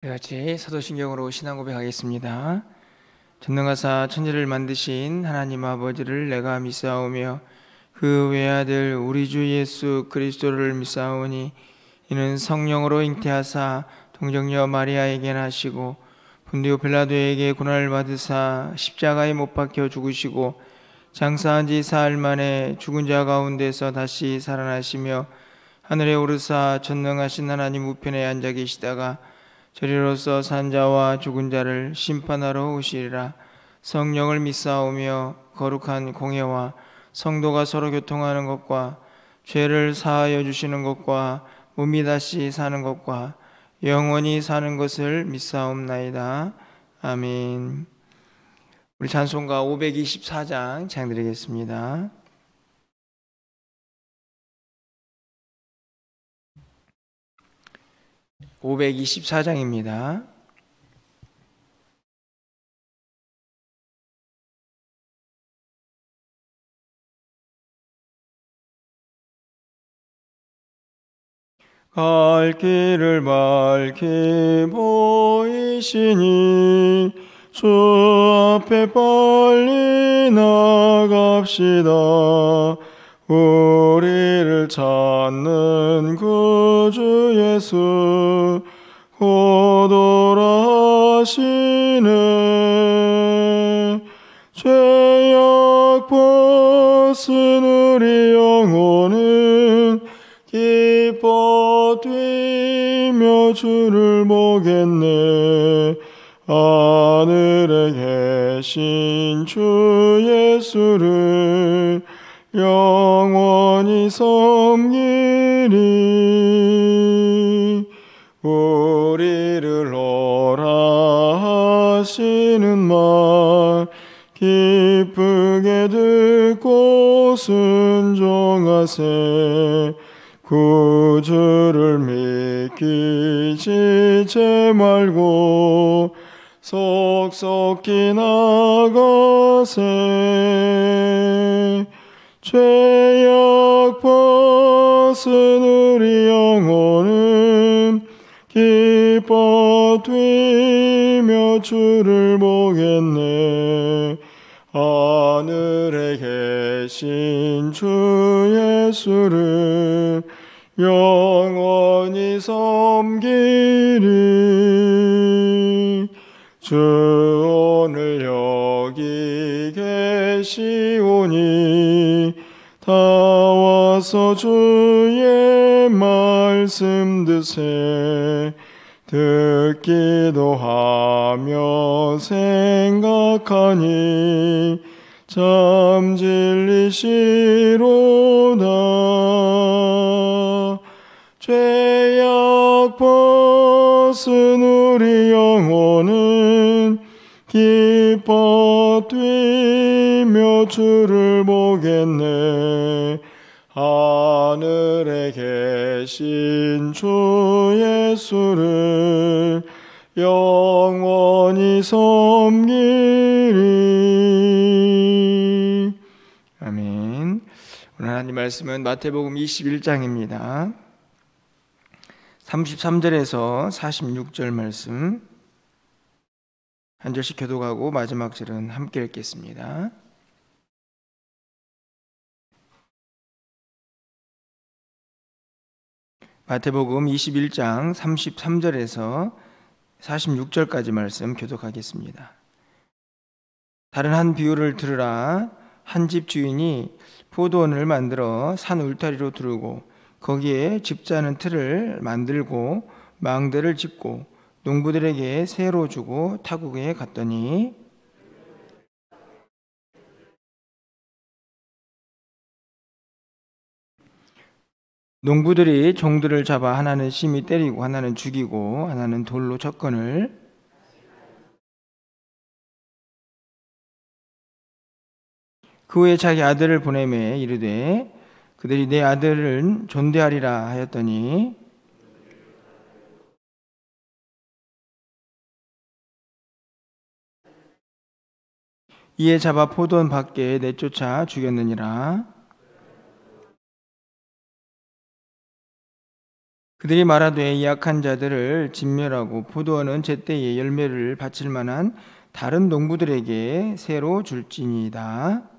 같이 사도신경으로 신앙 고백하겠습니다. 전능하사 천지를 만드신 하나님 아버지를 내가 믿사오며 그 외아들 우리 주 예수 그리스도를 믿사오니 이는 성령으로 잉태하사 동정녀 마리아에게 나시고 본디오 빌라도에게 고난을 받으사 십자가에 못 박혀 죽으시고 장사한 지 사흘 만에 죽은 자 가운데서 다시 살아나시며 하늘에 오르사 전능하신 하나님 우편에 앉아 계시다가 저리로서 산자와 죽은 자를 심판하러 오시리라. 성령을 믿사오며 거룩한 공회와 성도가 서로 교통하는 것과 죄를 사하여 주시는 것과 몸이 다시 사는 것과 영원히 사는 것을 믿사옵나이다. 아멘. 우리 찬송가 524장 찬양드리겠습니다. 524장입니다. 갈 길을 밝히 보이시니 주 앞에 빨리 나갑시다. 우리를 찾는 구주 예수 곧 오라 하시네. 죄악 벗은 우리 영혼은 기뻐 뛰며 주를 보겠네. 하늘에 계신 주 예수를 영원히 섬기리. 우리를 오라 하시는 말 기쁘게 듣고 순종하세. 구주를 믿기 지체 말고 속속히 나가세. 죄악 벗은 우리 영혼은 기뻐 뛰며 주를 보겠네. 하늘에 계신 주 예수를 영원히 섬기리. 주 오늘 여기 계시오니 다 와서 주의 말씀 드세. 듣기도 하며 생각하니 참 진리시로다. 죄악 벗은 우리 영혼은 기뻐 뛰며 주를 보겠네. 하늘에 계신 주 예수를 영원히 섬기리. 아멘. 오늘 하나님 말씀은 마태복음 21장입니다. 33절에서 46절 말씀 한 절씩 교독하고 마지막 절은 함께 읽겠습니다. 마태복음 21장 33절에서 46절까지 말씀 교독하겠습니다. 다른 한 비유를 들으라. 한 집 주인이 포도원을 만들어 산 울타리로 두르고 거기에 집자는 틀을 만들고 망대를 짓고 농부들에게 세로 주고 타국에 갔더니 농부들이 종들을 잡아 하나는 심히 때리고 하나는 죽이고 하나는 돌로 쳤거늘 그 후에 자기 아들을 보내매 이르되 그들이 내 아들은 존대하리라 하였더니 이에 잡아 포도원 밖에 내쫓아 죽였느니라. 그들이 말하되 이 약한 자들을 진멸하고 포도원은 제때에 열매를 바칠 만한 다른 농부들에게 새로 줄지니이다.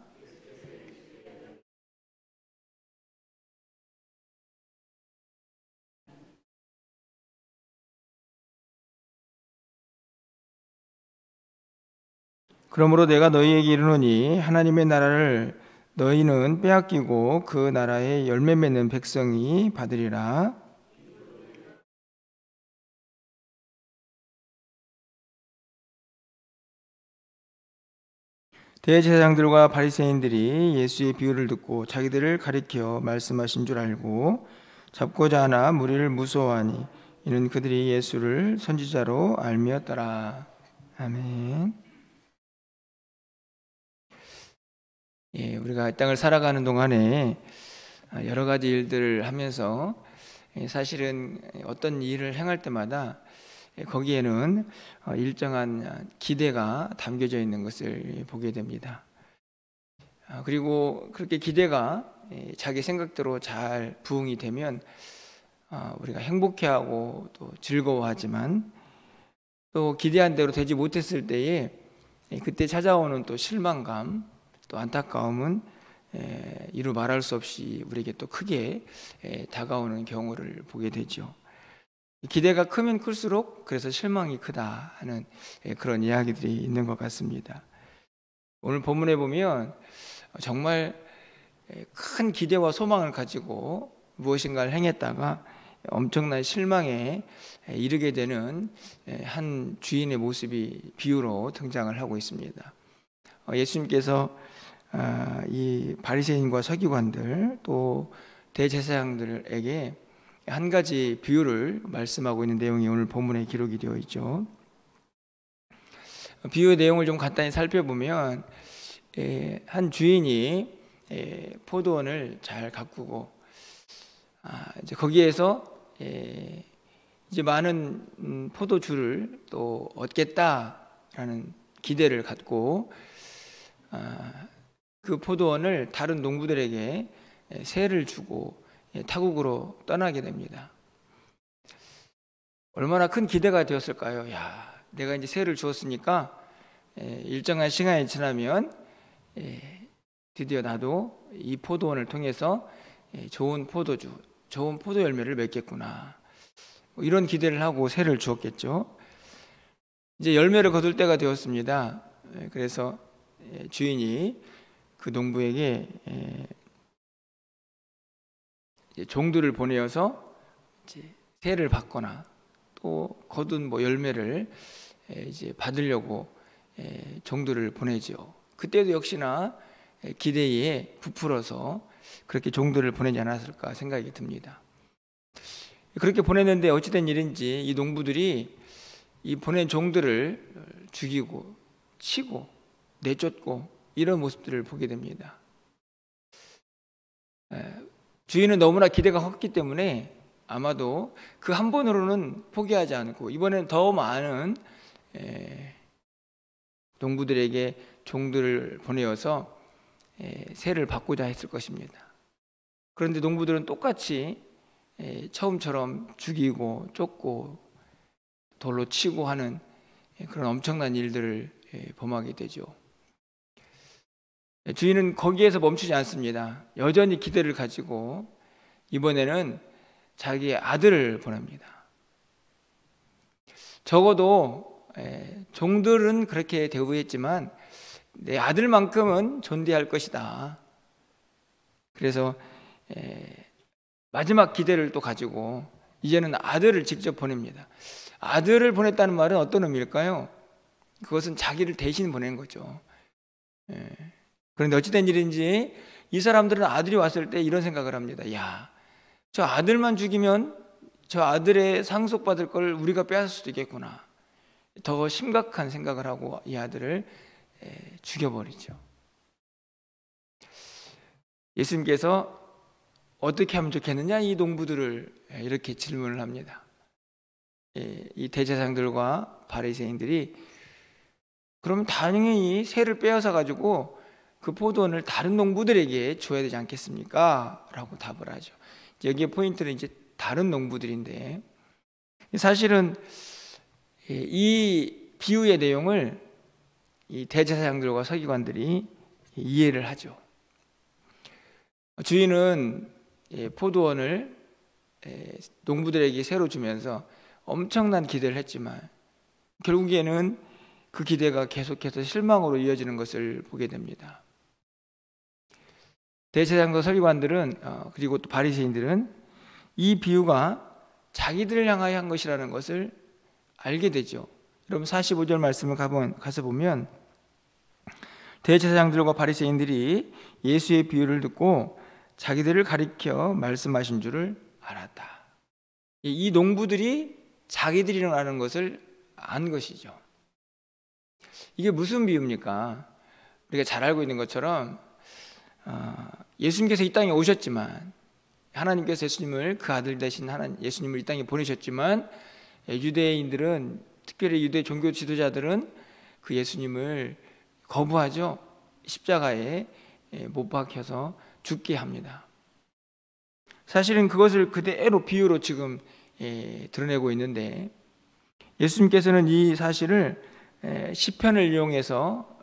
그러므로 내가 너희에게 이르노니 하나님의 나라를 너희는 빼앗기고 그 나라의 열매 맺는 백성이 받으리라. 대제사장들과 바리새인들이 예수의 비유를 듣고 자기들을 가리켜 말씀하신 줄 알고 잡고자 하나 무리를 무서워하니 이는 그들이 예수를 선지자로 알미었더라. 아멘. 우리가 이 땅을 살아가는 동안에 여러 가지 일들을 하면서 사실은 어떤 일을 행할 때마다 거기에는 일정한 기대가 담겨져 있는 것을 보게 됩니다. 그리고 그렇게 기대가 자기 생각대로 잘 부응이 되면 우리가 행복해하고 또 즐거워하지만 또 기대한 대로 되지 못했을 때에 그때 찾아오는 또 실망감 또 안타까움은 이루 말할 수 없이 우리에게 또 크게 다가오는 경우를 보게 되죠. 기대가 크면 클수록 그래서 실망이 크다 하는 그런 이야기들이 있는 것 같습니다. 오늘 본문에 보면 정말 큰 기대와 소망을 가지고 무엇인가를 행했다가 엄청난 실망에 이르게 되는 한 주인의 모습이 비유로 등장을 하고 있습니다. 예수님께서 이 바리새인과 서기관들 또 대제사장들에게 한 가지 비유를 말씀하고 있는 내용이 오늘 본문에 기록이 되어 있죠. 비유의 내용을 좀 간단히 살펴보면 한 주인이 포도원을 잘 가꾸고 이제 거기에서 이제 많은 포도주를 또 얻겠다라는 기대를 갖고 그 포도원을 다른 농부들에게 세를 주고 타국으로 떠나게 됩니다. 얼마나 큰 기대가 되었을까요? 야, 내가 이제 세를 주었으니까 일정한 시간이 지나면 드디어 나도 이 포도원을 통해서 좋은 포도주, 좋은 포도 열매를 맺겠구나. 이런 기대를 하고 세를 주었겠죠. 이제 열매를 거둘 때가 되었습니다. 그래서 주인이 그 농부에게 종들을 보내어서 이제 세를 받거나 또 거둔 뭐 열매를 이제 받으려고 종들을 보내죠. 그때도 역시나 기대에 부풀어서 그렇게 종들을 보내지 않았을까 생각이 듭니다. 그렇게 보냈는데 어찌된 일인지 이 농부들이 이 보낸 종들을 죽이고 치고 내쫓고 이런 모습들을 보게 됩니다. 주인은 너무나 기대가 컸기 때문에 아마도 그 한 번으로는 포기하지 않고 이번엔 더 많은 농부들에게 종들을 보내어서 세를 받고자 했을 것입니다. 그런데 농부들은 똑같이 처음처럼 죽이고 쫓고 돌로 치고 하는 그런 엄청난 일들을 범하게 되죠. 주인은 거기에서 멈추지 않습니다. 여전히 기대를 가지고 이번에는 자기의 아들을 보냅니다. 적어도 종들은 그렇게 대우했지만 내 아들만큼은 존대할 것이다. 그래서 마지막 기대를 또 가지고 이제는 아들을 직접 보냅니다. 아들을 보냈다는 말은 어떤 의미일까요? 그것은 자기를 대신 보낸 거죠. 그런데 어찌된 일인지 이 사람들은 아들이 왔을 때 이런 생각을 합니다. 야, 저 아들만 죽이면 저 아들의 상속받을 걸 우리가 빼앗을 수도 있겠구나. 더 심각한 생각을 하고 이 아들을 죽여버리죠. 예수님께서 어떻게 하면 좋겠느냐 이 농부들을 이렇게 질문을 합니다. 이 대제사장들과 바리새인들이 그러면 당연히 세를 빼앗아 가지고 그 포도원을 다른 농부들에게 줘야 되지 않겠습니까? 라고 답을 하죠. 여기에 포인트는 이제 다른 농부들인데, 사실은 이 비유의 내용을 이 대제사장들과 서기관들이 이해를 하죠. 주인은 포도원을 농부들에게 새로 주면서 엄청난 기대를 했지만 결국에는 그 기대가 계속해서 실망으로 이어지는 것을 보게 됩니다. 대제사장과 서기관들은 그리고 또 바리새인들은 이 비유가 자기들을 향하여 한 것이라는 것을 알게 되죠. 여러분 45절 말씀을 가서 보면 대제사장들과 바리새인들이 예수의 비유를 듣고 자기들을 가리켜 말씀하신 줄을 알았다. 이 농부들이 자기들이라는 것을 안 것이죠. 이게 무슨 비유입니까? 우리가 잘 알고 있는 것처럼 예수님께서 이 땅에 오셨지만, 하나님께서 예수님을, 그 아들 되신 예수님을 이 땅에 보내셨지만, 유대인들은, 특별히 유대 종교 지도자들은 그 예수님을 거부하죠. 십자가에 못 박혀서 죽게 합니다. 사실은 그것을 그대로 비유로 지금 드러내고 있는데, 예수님께서는 이 사실을 시편을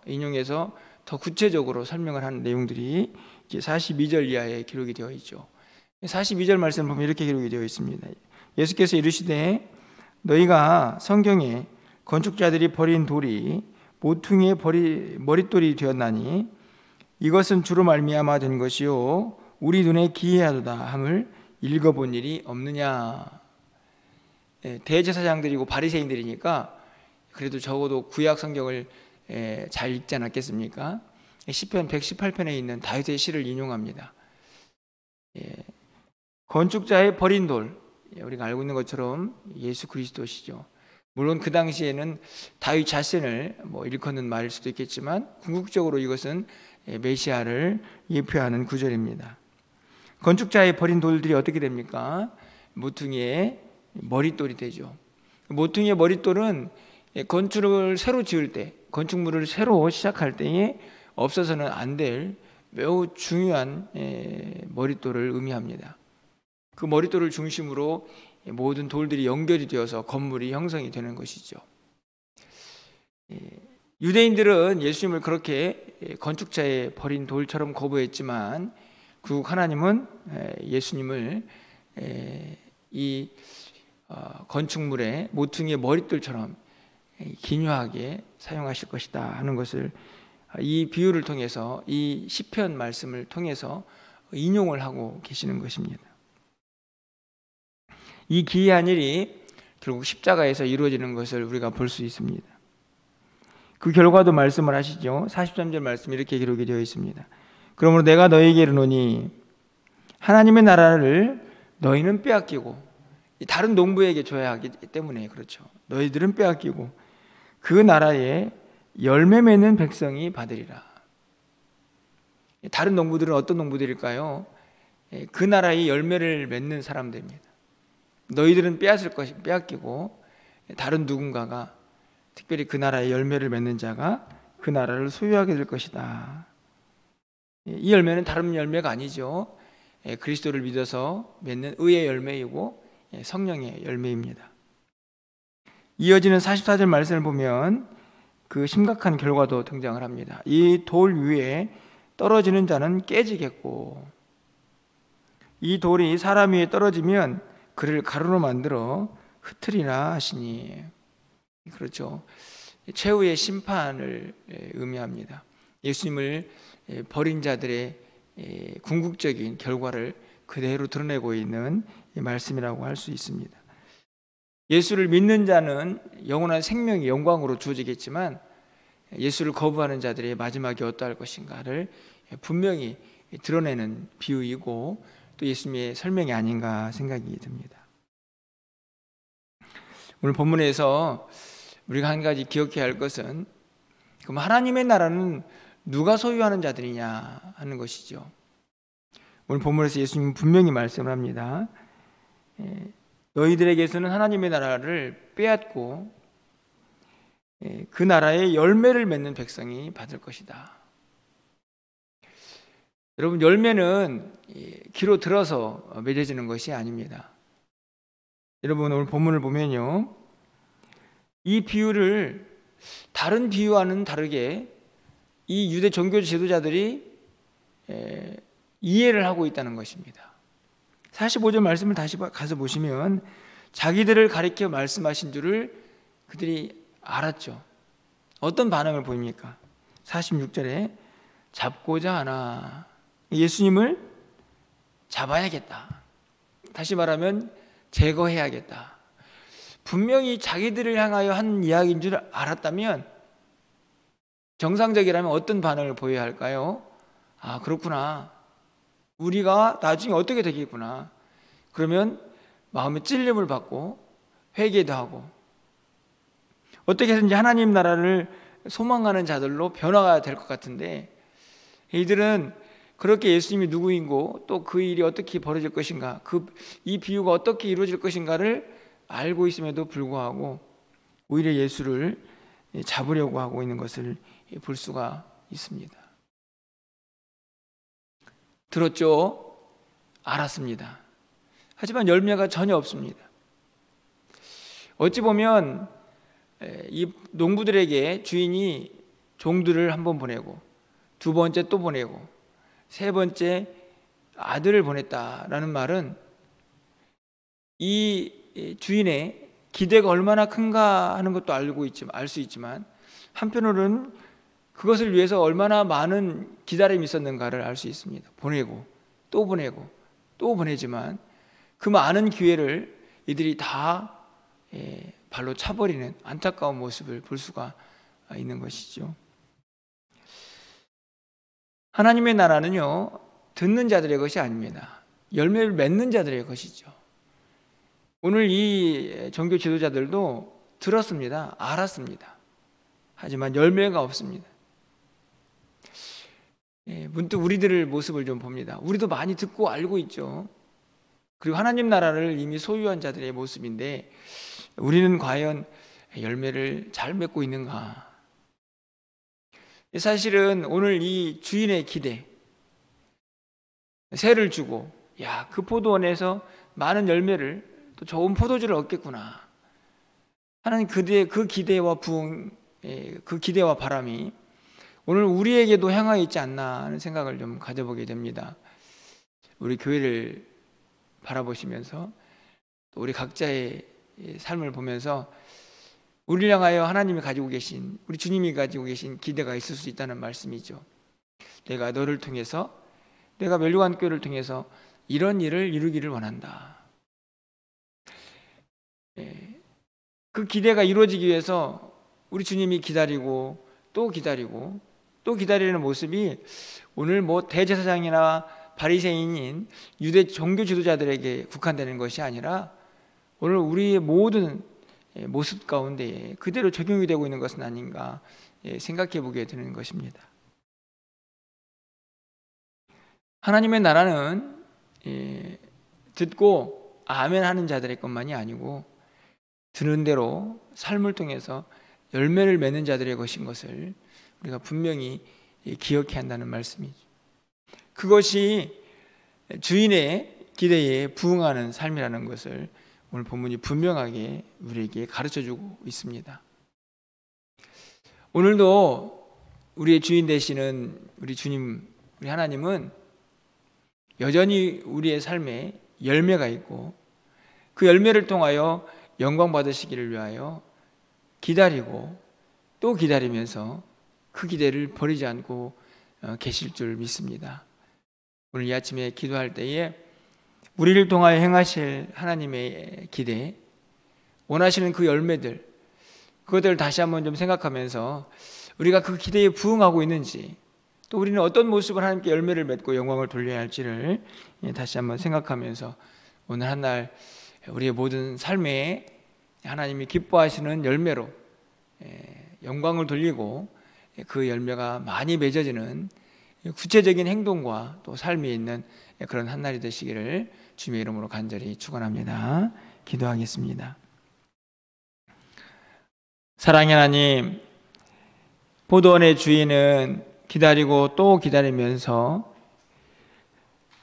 인용해서 더 구체적으로 설명을 하는 내용들이 이제 42절 이하에 기록이 되어 있죠. 42절 말씀을 보면 이렇게 기록이 되어 있습니다. 예수께서 이르시되 너희가 성경에 건축자들이 버린 돌이 모퉁이의 머릿돌이 되었나니 이것은 주로 말미암아 된 것이요 우리 눈에 기이하도다 함을 읽어본 일이 없느냐. 대제사장들이고 바리새인들이니까 그래도 적어도 구약 성경을 잘 읽지 않았겠습니까? 시편 118편에 있는 다윗의 시를 인용합니다. 건축자의 버린 돌, 우리가 알고 있는 것처럼 예수 그리스도시죠. 물론 그 당시에는 다윗 자신을 일컫는 말일 수도 있겠지만 궁극적으로 이것은 메시아를 예표하는 구절입니다. 건축자의 버린 돌들이 어떻게 됩니까? 모퉁이의 머릿돌이 되죠. 모퉁이의 머릿돌은 건축을 새로 지을 때, 건축물을 새로 시작할 때에 없어서는 안 될 매우 중요한 머릿돌을 의미합니다. 그 머릿돌을 중심으로 모든 돌들이 연결이 되어서 건물이 형성이 되는 것이죠. 유대인들은 예수님을 그렇게 건축자의 버린 돌처럼 거부했지만 결국 하나님은 예수님을 이 건축물의 모퉁이의 머릿돌처럼 기묘하게 사용하실 것이다 하는 것을 이 비유를 통해서, 이 시편 말씀을 통해서 인용을 하고 계시는 것입니다. 이 기이한 일이 결국 십자가에서 이루어지는 것을 우리가 볼 수 있습니다. 그 결과도 말씀을 하시죠. 43절 말씀 이렇게 기록이 되어 있습니다. 그러므로 내가 너희에게 이르노니 하나님의 나라를 너희는 빼앗기고, 다른 농부에게 줘야 하기 때문에 그렇죠. 너희들은 빼앗기고 그 나라에 열매 맺는 백성이 받으리라. 다른 농부들은 어떤 농부들일까요? 그 나라의 열매를 맺는 사람들입니다. 너희들은 빼앗기고 다른 누군가가, 특별히 그 나라의 열매를 맺는 자가 그 나라를 소유하게 될 것이다. 이 열매는 다른 열매가 아니죠. 그리스도를 믿어서 맺는 의의 열매이고 성령의 열매입니다. 이어지는 44절 말씀을 보면 그 심각한 결과도 등장을 합니다. 이 돌 위에 떨어지는 자는 깨지겠고, 이 돌이 사람 위에 떨어지면 그를 가루로 만들어 흩으리라 하시니, 그렇죠. 최후의 심판을 의미합니다. 예수님을 버린 자들의 궁극적인 결과를 그대로 드러내고 있는 말씀이라고 할 수 있습니다. 예수를 믿는 자는 영원한 생명이 영광으로 주어지겠지만 예수를 거부하는 자들의 마지막이 어떠할 것인가를 분명히 드러내는 비유이고 또 예수님의 설명이 아닌가 생각이 듭니다. 오늘 본문에서 우리가 한 가지 기억해야 할 것은, 그럼 하나님의 나라는 누가 소유하는 자들이냐 하는 것이죠. 오늘 본문에서 예수님은 분명히 말씀을 합니다. 너희들에게서는 하나님의 나라를 빼앗고 그 나라의 열매를 맺는 백성이 받을 것이다. 여러분, 열매는 귀로 들어서 맺어지는 것이 아닙니다. 여러분 오늘 본문을 보면요, 이 비유를 다른 비유와는 다르게 이 유대 종교 지도자들이 이해를 하고 있다는 것입니다. 45절 말씀을 다시 가서 보시면 자기들을 가리켜 말씀하신 줄을 그들이 알았죠. 어떤 반응을 보입니까? 46절에 잡고자 하나, 예수님을 잡아야겠다, 다시 말하면 제거해야겠다. 분명히 자기들을 향하여 한 이야기인 줄 알았다면 정상적이라면 어떤 반응을 보여야 할까요? 아, 그렇구나, 우리가 나중에 어떻게 되겠구나. 그러면 마음에 찔림을 받고 회개도 하고 어떻게 해서든지 하나님 나라를 소망하는 자들로 변화가 될 것 같은데, 이들은 그렇게 예수님이 누구인고 또 그 일이 어떻게 벌어질 것인가, 이 비유가 어떻게 이루어질 것인가를 알고 있음에도 불구하고 오히려 예수를 잡으려고 하고 있는 것을 볼 수가 있습니다. 들었죠? 알았습니다. 하지만 열매가 전혀 없습니다. 어찌 보면 이 농부들에게 주인이 종들을 한 번 보내고 두 번째 또 보내고 세 번째 아들을 보냈다라는 말은 이 주인의 기대가 얼마나 큰가 하는 것도 알 수 있지만, 한편으로는 그것을 위해서 얼마나 많은 기다림이 있었는가를 알 수 있습니다. 보내고 또 보내고 또 보내지만 그 많은 기회를 이들이 다 발로 차버리는 안타까운 모습을 볼 수가 있는 것이죠. 하나님의 나라는요, 듣는 자들의 것이 아닙니다. 열매를 맺는 자들의 것이죠. 오늘 이 종교 지도자들도 들었습니다. 알았습니다. 하지만 열매가 없습니다. 문득 우리들의 모습을 좀 봅니다. 우리도 많이 듣고 알고 있죠. 그리고 하나님 나라를 이미 소유한 자들의 모습인데 우리는 과연 열매를 잘 맺고 있는가? 사실은 오늘 이 주인의 기대, 새를 주고 야, 그 포도원에서 많은 열매를 또 좋은 포도주를 얻겠구나 하는 그 기대와 부흥, 그 기대와 바람이 오늘 우리에게도 향하여 있지 않나 하는 생각을 좀 가져보게 됩니다. 우리 교회를 바라보시면서 또 우리 각자의 삶을 보면서 우리를 향하여 하나님이 가지고 계신, 우리 주님이 가지고 계신 기대가 있을 수 있다는 말씀이죠. 내가 너를 통해서, 내가 멸류관 교회를 통해서 이런 일을 이루기를 원한다. 그 기대가 이루어지기 위해서 우리 주님이 기다리고 또 기다리고 또 기다리는 모습이 오늘 뭐 대제사장이나 바리새인인 유대 종교 지도자들에게 국한되는 것이 아니라 오늘 우리의 모든 모습 가운데 그대로 적용이 되고 있는 것은 아닌가 생각해 보게 되는 것입니다. 하나님의 나라는 듣고 아멘 하는 자들의 것만이 아니고 듣는 대로 삶을 통해서 열매를 맺는 자들의 것인 것을 우리가 분명히 기억해야 한다는 말씀이죠. 그것이 주인의 기대에 부응하는 삶이라는 것을 오늘 본문이 분명하게 우리에게 가르쳐주고 있습니다. 오늘도 우리의 주인 되시는 우리 주님, 우리 하나님은 여전히 우리의 삶에 열매가 있고 그 열매를 통하여 영광 받으시기를 위하여 기다리고 또 기다리면서 그 기대를 버리지 않고 계실 줄 믿습니다. 오늘 이 아침에 기도할 때에 우리를 통하여 행하실 하나님의 기대, 원하시는 그 열매들, 그것들을 다시 한번 좀 생각하면서 우리가 그 기대에 부응하고 있는지, 또 우리는 어떤 모습을 하나님께 열매를 맺고 영광을 돌려야 할지를 다시 한번 생각하면서 오늘 한 날 우리의 모든 삶에 하나님이 기뻐하시는 열매로 영광을 돌리고 그 열매가 많이 맺어지는 구체적인 행동과 또 삶이 있는 그런 한 날이 되시기를 주님의 이름으로 간절히 축원합니다. 기도하겠습니다. 사랑의 하나님, 포도원의 주인은 기다리고 또 기다리면서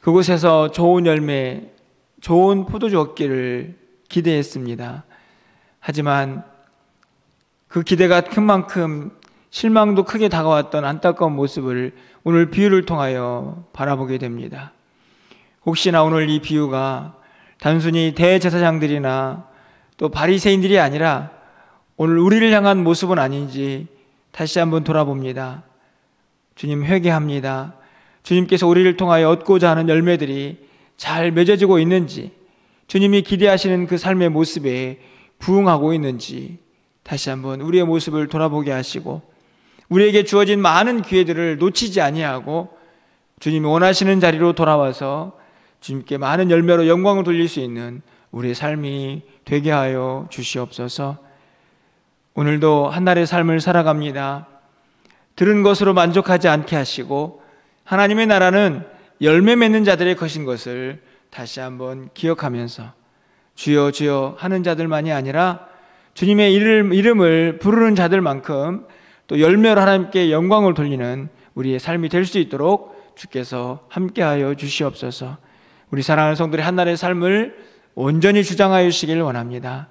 그곳에서 좋은 열매, 좋은 포도주 얻기를 기대했습니다. 하지만 그 기대가 큰 만큼 실망도 크게 다가왔던 안타까운 모습을 오늘 비유를 통하여 바라보게 됩니다. 혹시나 오늘 이 비유가 단순히 대제사장들이나 또 바리새인들이 아니라 오늘 우리를 향한 모습은 아닌지 다시 한번 돌아봅니다. 주님, 회개합니다. 주님께서 우리를 통하여 얻고자 하는 열매들이 잘 맺어지고 있는지, 주님이 기대하시는 그 삶의 모습에 부응하고 있는지 다시 한번 우리의 모습을 돌아보게 하시고, 우리에게 주어진 많은 기회들을 놓치지 아니하고 주님이 원하시는 자리로 돌아와서 주님께 많은 열매로 영광을 돌릴 수 있는 우리의 삶이 되게 하여 주시옵소서. 오늘도 한날의 삶을 살아갑니다. 들은 것으로 만족하지 않게 하시고 하나님의 나라는 열매 맺는 자들의 것인 것을 다시 한번 기억하면서 주여 주여 하는 자들만이 아니라 주님의 이름을 부르는 자들만큼 또 열매로 하나님께 영광을 돌리는 우리의 삶이 될 수 있도록 주께서 함께하여 주시옵소서. 우리 사랑하는 성도들의 한날의 삶을 온전히 주장하여 주시길 원합니다.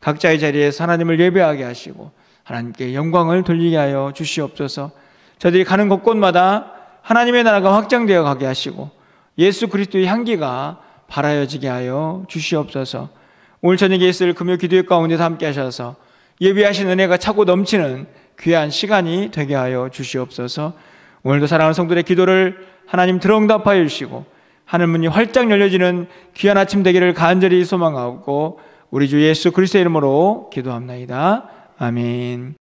각자의 자리에서 하나님을 예배하게 하시고 하나님께 영광을 돌리게 하여 주시옵소서. 저들이 가는 곳곳마다 하나님의 나라가 확장되어 가게 하시고 예수 그리스도의 향기가 발하여지게 하여 주시옵소서. 오늘 저녁에 있을 금요 기도회 가운데서 함께 하셔서 예비하신 은혜가 차고 넘치는 귀한 시간이 되게 하여 주시옵소서. 오늘도 사랑하는 성도들의 기도를 하나님 들어응답하여 주시고 하늘문이 활짝 열려지는 귀한 아침 되기를 간절히 소망하고 우리 주 예수 그리스도의 이름으로 기도합나이다. 아멘.